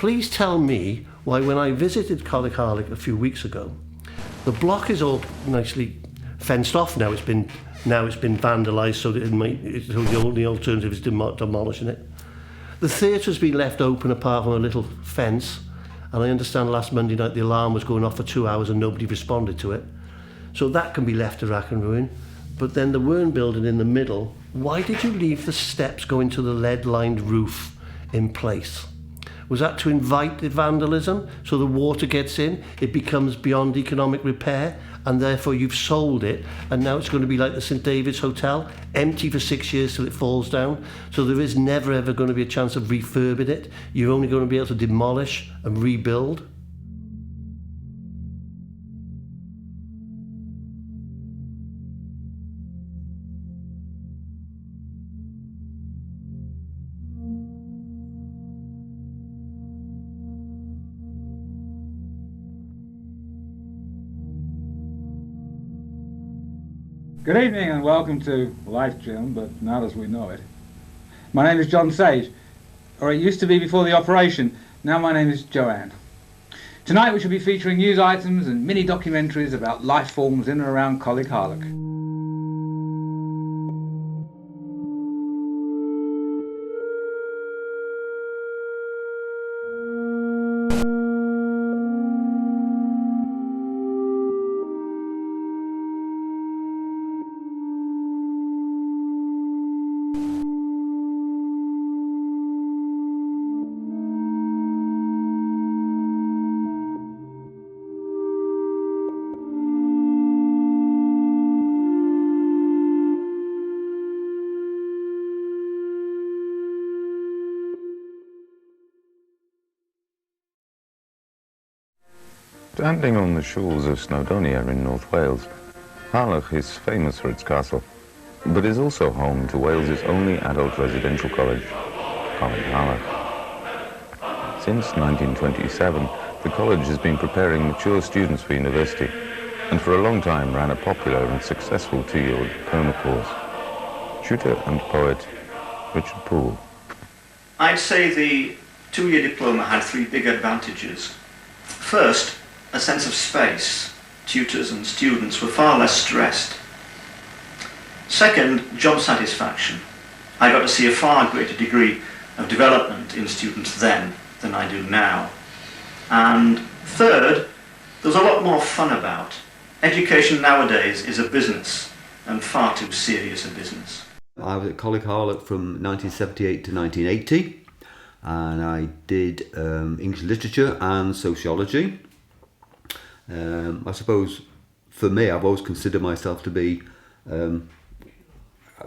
please tell me why when I visited Coleg Harlech a few weeks ago, the block is all nicely fenced off now. It's been vandalised so that the alternative is demolishing it. The theatre's been left open apart from a little fence, and I understand last Monday night the alarm was going off for 2 hours and nobody responded to it. So that can be left to rack and ruin. But then the Wern building in the middle, why did you leave the steps going to the lead-lined roof in place? Was that to invite the vandalism so the water gets in, it becomes beyond economic repair, and therefore you've sold it, and now it's going to be like the St David's Hotel, empty for 6 years till it falls down, so there is never ever going to be a chance of refurbing it. You're only going to be able to demolish and rebuild. Good evening and welcome to Life Gym, but not as we know it. My name is John Sage, or it used to be before the operation. Now my name is Joanne. Tonight we shall be featuring news items and mini documentaries about life forms in and around Coleg Harlech. Standing on the shores of Snowdonia in North Wales, Harlech is famous for its castle, but is also home to Wales's only adult residential college, Coleg Harlech. Since 1927, the college has been preparing mature students for university, and for a long time ran a popular and successful two-year diploma course. Tutor and poet Richard Poole. I'd say the two-year diploma had three big advantages. First, a sense of space. Tutors and students were far less stressed. Second, job satisfaction. I got to see a far greater degree of development in students then than I do now. And third, there's a lot more fun about. Education nowadays is a business, and far too serious a business. I was at Coleg Harlech from 1978 to 1980, and I did English literature and sociology. I suppose for me, I've always considered myself to be a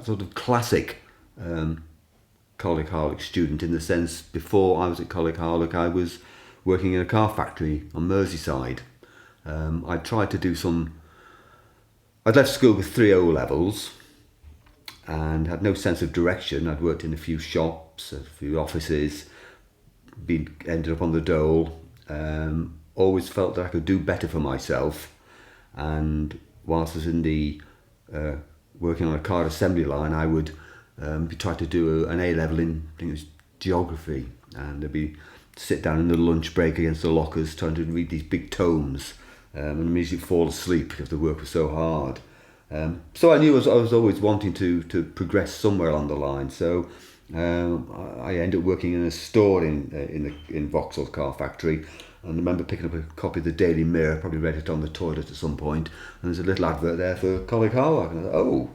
sort of classic Coleg Harlech student, in the sense before I was at Coleg Harlech I was working in a car factory on Merseyside. I tried to do I'd left school with 3 O-levels and had no sense of direction. I'd worked in a few shops, a few offices, ended up on the dole. Always felt that I could do better for myself, and whilst I was in the working on a car assembly line, I would try to do an A-level in, I think it was geography, and I'd sit down in the lunch break against the lockers trying to read these big tomes, and immediately fall asleep because the work was so hard. So I knew I was always wanting to progress somewhere along the line. So I ended up working in a store in Vauxhall's car factory. And I remember picking up a copy of the Daily Mirror, probably read it on the toilet at some point, and there's a little advert there for Coleg Harlech, and I thought, oh.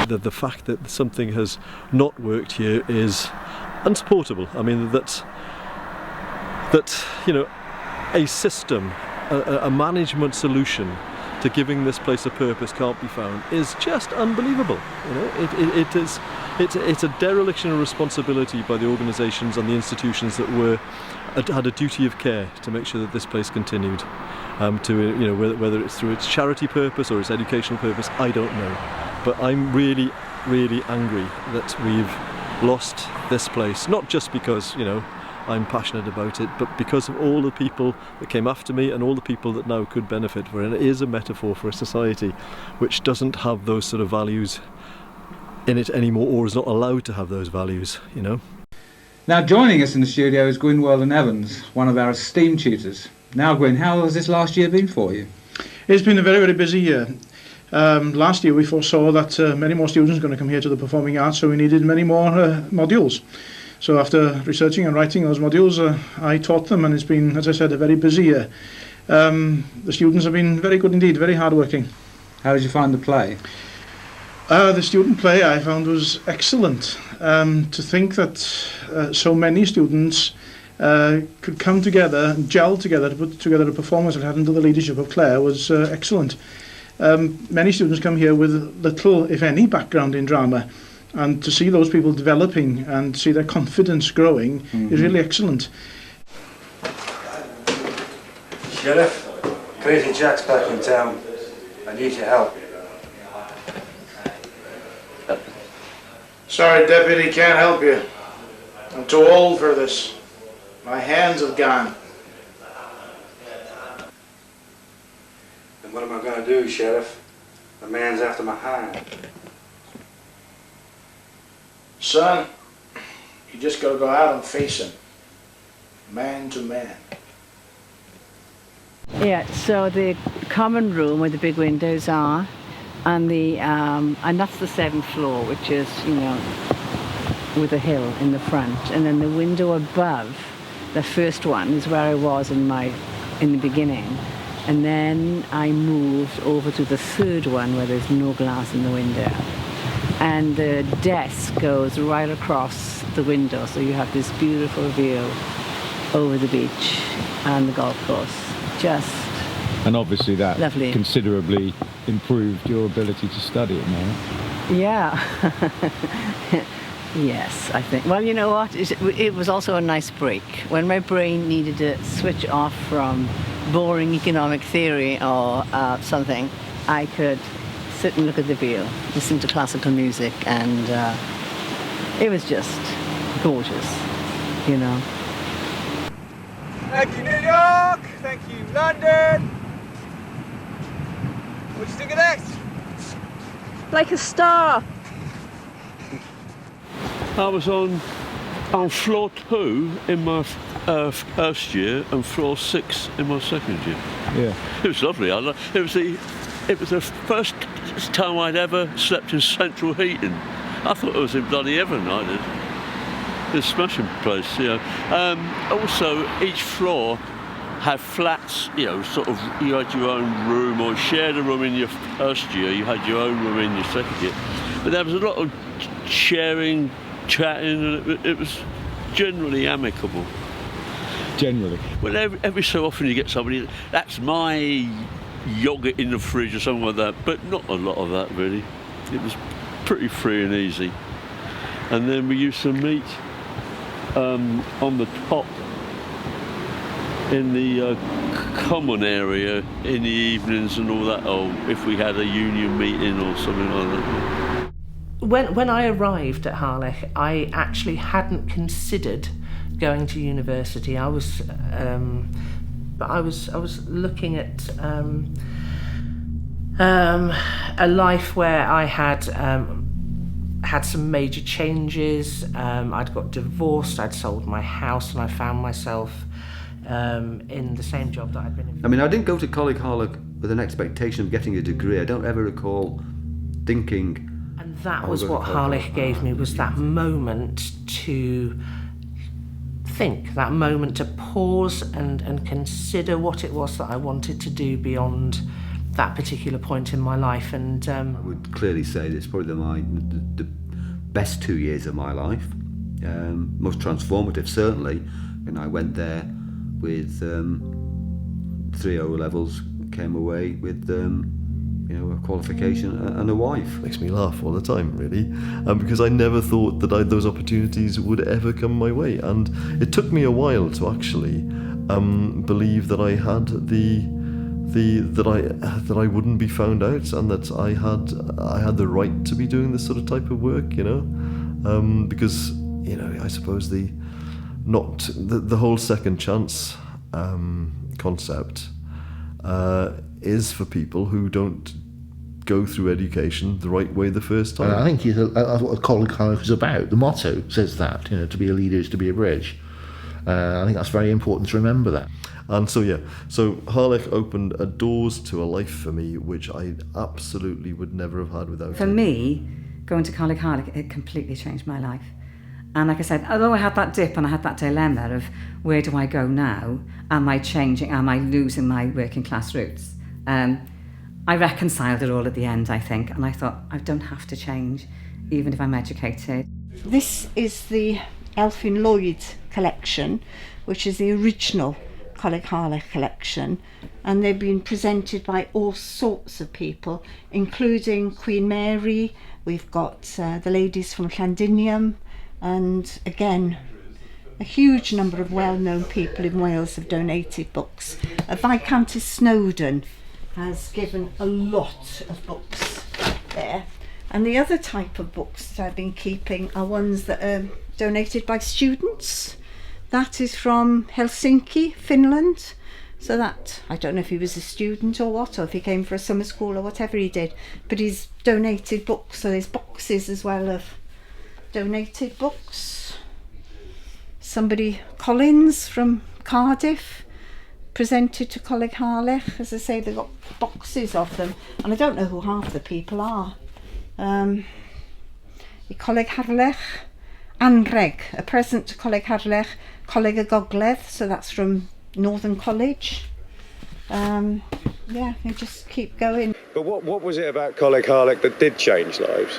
The fact that something has not worked here is unsupportable. I mean, that you know, a system, a management solution to giving this place a purpose can't be found is just unbelievable. You know, it's a dereliction of responsibility by the organisations and the institutions that had a duty of care to make sure that this place continued. Whether it's through its charity purpose or its educational purpose, I don't know. But I'm really, really angry that we've lost this place. Not just because, you know, I'm passionate about it, but because of all the people that came after me and all the people that now could benefit from it. And it is a metaphor for a society which doesn't have those sort of values in it anymore, or is not allowed to have those values, you know. Now joining us in the studio is Gwyn Weldon Evans, one of our esteemed tutors. Now Gwyn, how has this last year been for you? It's been a very, very busy year. Last year we foresaw that many more students were going to come here to the performing arts, so we needed many more modules. So after researching and writing those modules, I taught them, and it's been, as I said, a very busy year. The students have been very good indeed, very hard-working. How did you find the play? The student play I found was excellent. To think that so many students could come together and gel together to put together a performance that had under the leadership of Claire was excellent. Many students come here with little, if any, background in drama, and to see those people developing and see their confidence growing is really excellent. Sheriff, Crazy Jack's back in town. I need your help. Sorry, Deputy, can't help you. I'm too old for this. My hands have gone. And what am I going to do, Sheriff? The man's after my hide. Son, you just got to go out and face him. Man to man. Yeah, so the common room where the big windows are, and that's the 7th floor, which is, you know, with a hill in the front, and then the window above, the first one, is where I was in the beginning, and then I moved over to the 3rd one where there's no glass in the window, and the desk goes right across the window, so you have this beautiful view over the beach and the golf course. And obviously that lovely. Considerably improved your ability to study at night. Yeah. Yes, I think. Well, you know what? It was also a nice break. When my brain needed to switch off from boring economic theory or something, I could sit and look at the view, listen to classical music, and it was just gorgeous, you know. Thank you, New York. Thank you, London. What do you think of this? Like a star. I was on floor 2 in my first year and floor 6 in my second year. Yeah. It was lovely. It was the first time I'd ever slept in central heating. I thought it was in bloody heaven, I did. It's a smashing place, you know. Also, each floor had flats, you know, sort of, you had your own room, or shared a room in your first year, you had your own room in your second year. But there was a lot of sharing, chatting, and it was generally amicable. Generally? Well, every so often you get somebody, that's my yoghurt in the fridge or something like that, but not a lot of that, really. It was pretty free and easy. And then we used to meet on the top in the common area in the evenings and all that, or if we had a union meeting or something like that. When I arrived at Harlech, I actually hadn't considered going to university. I was looking at a life where I had some major changes. I'd got divorced, I'd sold my house, and I found myself in the same job that I'd been in. I mean, I didn't go to Coleg Harlech with an expectation of getting a degree. I don't ever recall thinking. And that was what Harlech gave me, was that moment to think, that moment to pause and consider what it was that I wanted to do beyond that particular point in my life. And I would clearly say it's probably the best 2 years of my life, most transformative certainly. And I went there with 3 O levels, came away with a qualification and a wife. Makes me laugh all the time, really, because I never thought that those opportunities would ever come my way, and it took me a while to actually believe that I had that I wouldn't be found out, and that I had the right to be doing this sort of type of work, you know, because, you know, I suppose the not the whole second chance concept is for people who don't go through education the right way the first time. And I think that's what Coleg Harlech is about. The motto says that, to be a leader is to be a bridge. I think that's very important to remember that. And so Harlech opened doors to a life for me which I absolutely would never have had without it. For me, going to Coleg Harlech, it completely changed my life. And like I said, although I had that dip and I had that dilemma of where do I go now? Am I changing? Am I losing my working class roots? I reconciled it all at the end, I think, and I thought, I don't have to change, even if I'm educated. This is the Elphin Lloyd collection, which is the original Coleg Harlech collection, and they've been presented by all sorts of people, including Queen Mary. We've got the ladies from Llandinium, and again, a huge number of well-known people in Wales have donated books. Viscountess Snowdon has given a lot of books there. And the other type of books that I've been keeping are ones that are donated by students. That is from Helsinki, Finland. So that, I don't know if he was a student or what, or if he came for a summer school or whatever he did, but he's donated books, so there's boxes as well of donated books. Somebody, Collins from Cardiff, presented to Coleg Harlech. As I say, they've got boxes of them, and I don't know who half the people are. Coleg Harlech, Anreg, a present to Coleg Harlech, Coleg Gogledd, so that's from Northern College. They just keep going. But what was it about Coleg Harlech that did change lives?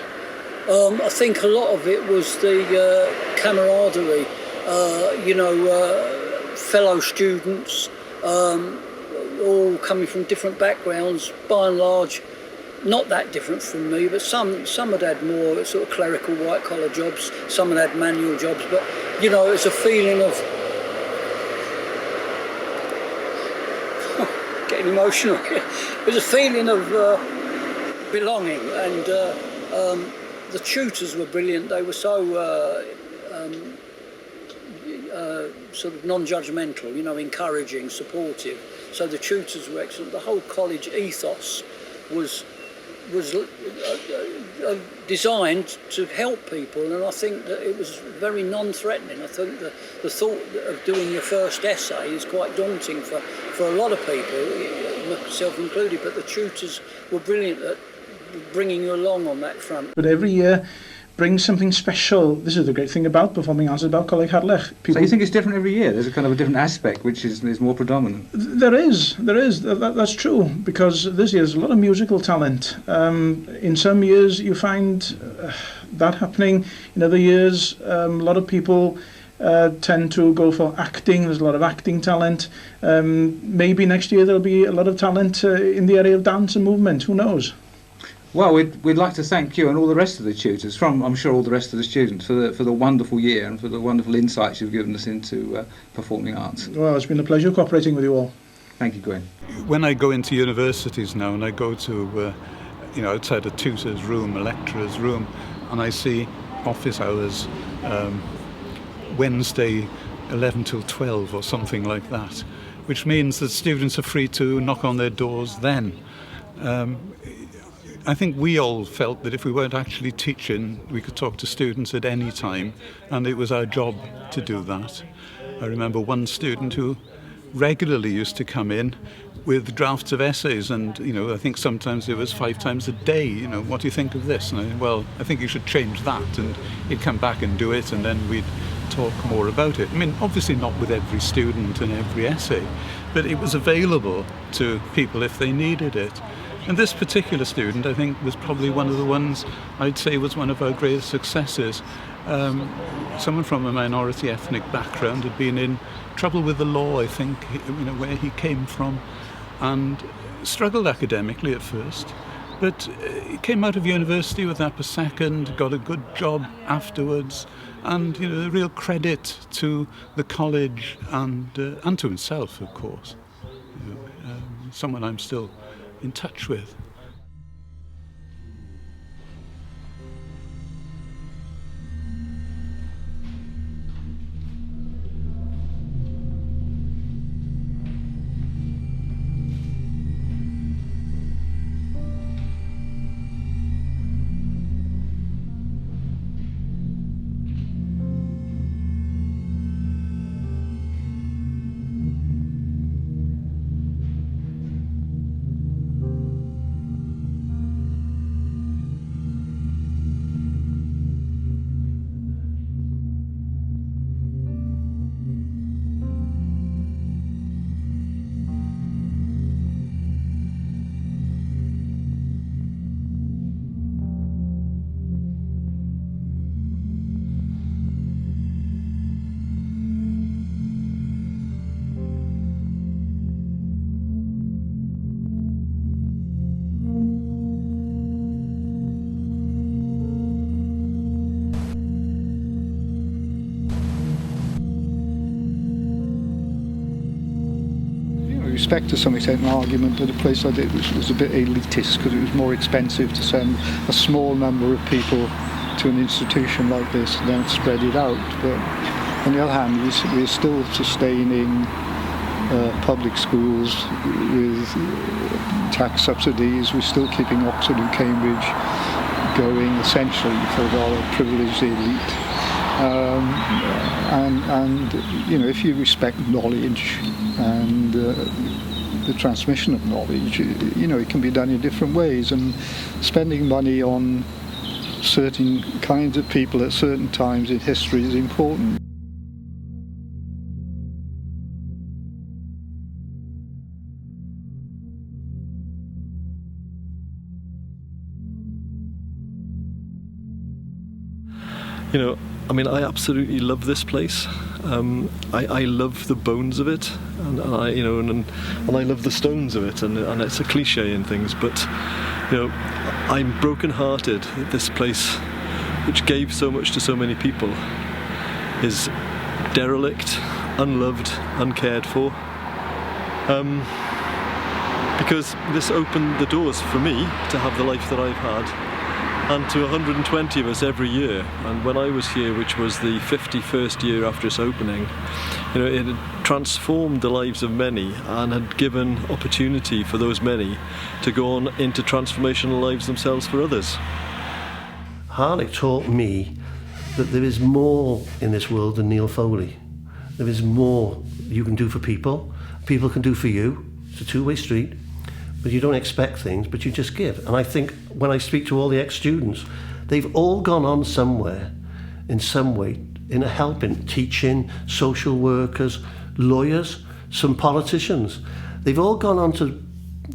I think a lot of it was the camaraderie, fellow students, all coming from different backgrounds, by and large not that different from me, but some had more sort of clerical white collar jobs, some had manual jobs, but it's a feeling of getting emotional. It was a feeling of belonging, and the tutors were brilliant. They were so sort of non-judgmental, encouraging, supportive. So the tutors were excellent. The whole college ethos was designed to help people, and I think that it was very non-threatening. I think the thought of doing your first essay is quite daunting for a lot of people, myself included, but the tutors were brilliant at bringing you along on that front. But every year brings something special. This is the great thing about performing arts, about Coleg Harlech. So you think it's different every year? There's a kind of a different aspect which is more predominant? There is. That's true, because this year there's a lot of musical talent. In some years you find that happening. In other years, a lot of people tend to go for acting. There's a lot of acting talent. Maybe next year there'll be a lot of talent in the area of dance and movement. Who knows? Well, we'd like to thank you and all the rest of the tutors, I'm sure all the rest of the students, for the wonderful year and for the wonderful insights you've given us into performing arts. Well, it's been a pleasure cooperating with you all. Thank you, Gwen. When I go into universities now and I go to, outside a tutor's room, a lecturer's room, and I see office hours, Wednesday 11 till 12 or something like that, which means that students are free to knock on their doors then. I think we all felt that if we weren't actually teaching, we could talk to students at any time, and it was our job to do that. I remember one student who regularly used to come in with drafts of essays, and I think sometimes it was 5 times a day. What do you think of this? And I think you should change that, and he'd come back and do it, and then we'd talk more about it. I mean, obviously not with every student and every essay, but it was available to people if they needed it. And this particular student, I think, was probably one of the ones I'd say was one of our greatest successes. Someone from a minority ethnic background had been in trouble with the law, I think, where he came from, and struggled academically at first. But he came out of university with upper second, got a good job afterwards, and a real credit to the college and to himself, of course. Someone I'm still in touch with. respect to some extent an argument that a place like it was a bit elitist because it was more expensive to send a small number of people to an institution like this and then spread it out. But on the other hand, we're still sustaining public schools with tax subsidies. We're still keeping Oxford and Cambridge going essentially for a rather privileged elite. And you know, if you respect knowledge and the transmission of knowledge, you know, it can be done in different ways, and spending money on certain kinds of people at certain times in history is important. You know, I mean, I absolutely love this place. I love the bones of it, and I, you know, and I love the stones of it, and it's a cliche and things, but you know, I'm broken-hearted that this place, which gave so much to so many people, is derelict, unloved, uncared for. Because this opened the doors for me to have the life that I've had, and to 120 of us every year. And when I was here, which was the 51st year after its opening, you know, it had transformed the lives of many and had given opportunity for those many to go on into transformational lives themselves for others. Harlech taught me that there is more in this world than Neil Foley. There is more you can do for people. People can do for you. It's a two-way street. But you don't expect things, but you just give. And I think when I speak to all the ex-students, they've all gone on somewhere, in some way, in a helping, teaching, social workers, lawyers, some politicians. They've all gone on to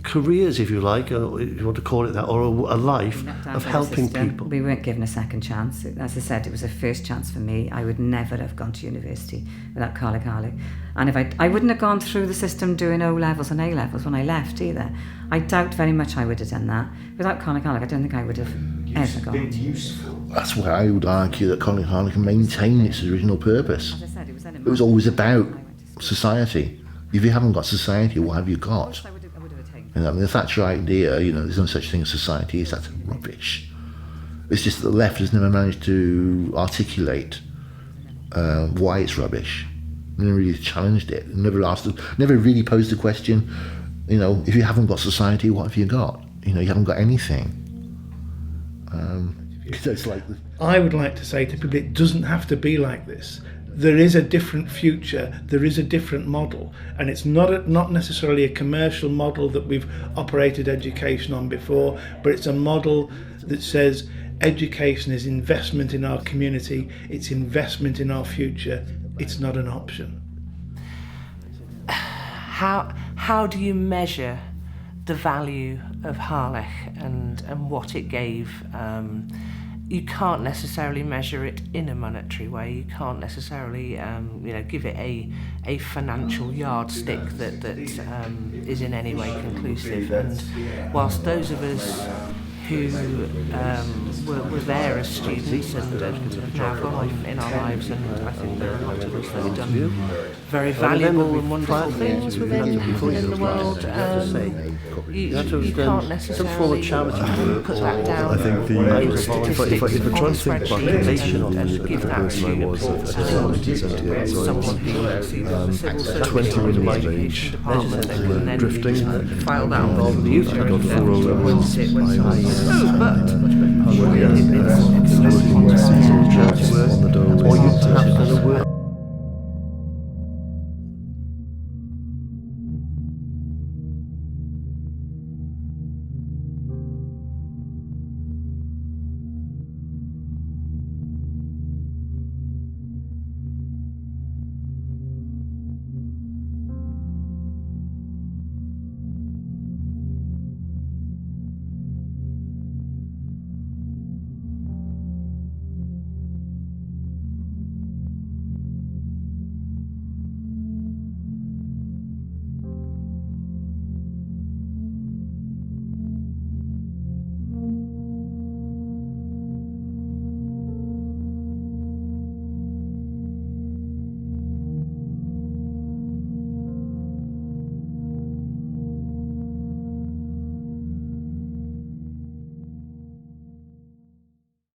careers, if you like, or if you want to call it that, or a life of helping people. We weren't given a second chance. As I said, it was a first chance for me. I would never have gone to university without Coleg Harlech. And if I wouldn't have gone through the system doing O-levels and A-levels when I left either. I doubt very much I would have done that. Without Coleg Harlech, I don't think I would have ever gone. That's why I would argue that Coleg Harlech can maintain its original purpose. As I said, it was always about society. If you haven't got society, what have you got? And I mean, the Thatcher idea, you know, there's no such thing as society, that's rubbish. It's just that the left has never managed to articulate why it's rubbish. Never really challenged it. Never really posed the question, you know, if you haven't got society, what have you got? You know, you haven't got anything. It's like I would like to say to people, it doesn't have to be like this. There is a different future, there is a different model, and it's not necessarily a commercial model that we've operated education on before, but it's a model that says education is investment in our community, it's investment in our future, it's not an option. How do you measure the value of Harlech and what it gave? You can't necessarily measure it in a monetary way. You can't necessarily, you know, give it a financial yardstick that is in any way conclusive. And whilst those of us who were there as students and have now gone on in our lives, and I think there are a lot of us that have done very valuable and wonderful things within the world, you can't necessarily put that down. I think if I try and think back and give that to someone who works either in the civil service 21 or of the age, education department that can then drifting, file that on the future I got 4 and O-levels. sit when I was but